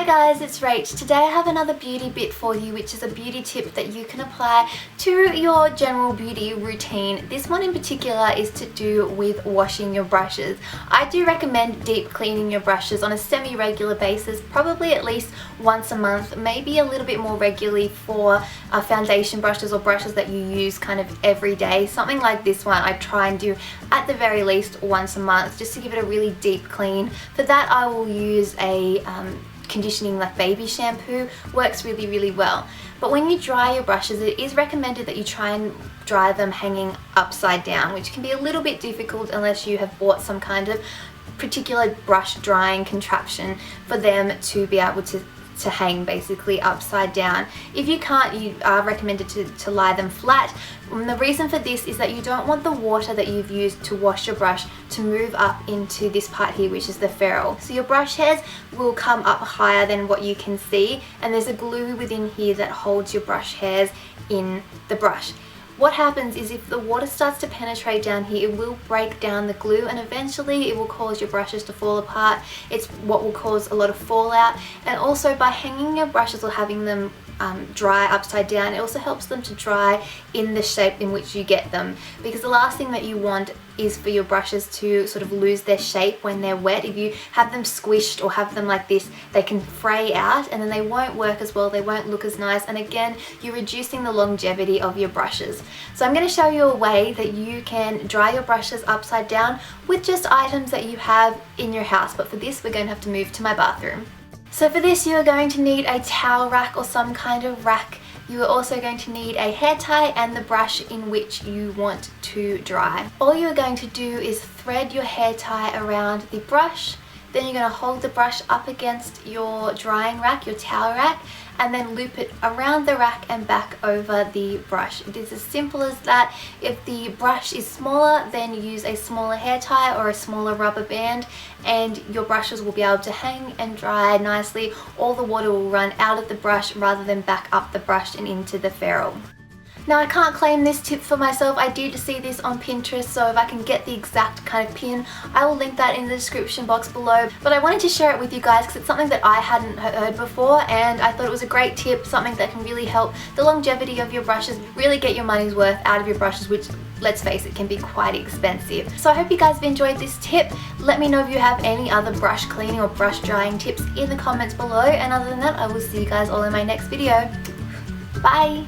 Hi guys, it's Rach. Today I have another beauty bit for you, which is a beauty tip that you can apply to your general beauty routine. This one in particular is to do with washing your brushes. I do recommend deep cleaning your brushes on a semi-regular basis, probably at least once a month, maybe a little bit more regularly for foundation brushes or brushes that you use kind of every day. Something like this one I try and do at the very least once a month, just to give it a really deep clean. For that I will use a conditioning like baby shampoo. Works really well. But when you dry your brushes, it is recommended that you try and dry them hanging upside down, which can be a little bit difficult unless you have bought some kind of particular brush drying contraption for them to be able to hang basically upside down. If you can't, you are recommended to lie them flat. And the reason for this is that you don't want the water that you've used to wash your brush to move up into this part here, which is the ferrule. So your brush hairs will come up higher than what you can see, and there's a glue within here that holds your brush hairs in the brush. What happens is if the water starts to penetrate down here, it will break down the glue and eventually it will cause your brushes to fall apart. It's what will cause a lot of fallout, and also by hanging your brushes or having them dry upside down, it also helps them to dry in the shape in which you get them, because the last thing that you want is for your brushes to sort of lose their shape when they're wet. If you have them squished or have them like this, they can fray out and then they won't work as well, they won't look as nice, and again you're reducing the longevity of your brushes. So I'm going to show you a way that you can dry your brushes upside down with just items that you have in your house, but for this we're going to have to move to my bathroom. So for this you are going to need a towel rack or some kind of rack. You are also going to need a hair tie and the brush in which you want to dry. All you are going to do is thread your hair tie around the brush, then you're going to hold the brush up against your drying rack, your towel rack, and then loop it around the rack and back over the brush. It is as simple as that. If the brush is smaller, then use a smaller hair tie or a smaller rubber band and your brushes will be able to hang and dry nicely. All the water will run out of the brush rather than back up the brush and into the ferrule. Now I can't claim this tip for myself, I did see this on Pinterest, so if I can get the exact kind of pin, I will link that in the description box below. But I wanted to share it with you guys because it's something that I hadn't heard before, and I thought it was a great tip, something that can really help the longevity of your brushes, really get your money's worth out of your brushes, which, let's face it, can be quite expensive. So I hope you guys have enjoyed this tip. Let me know if you have any other brush cleaning or brush drying tips in the comments below, and other than that, I will see you guys all in my next video. Bye!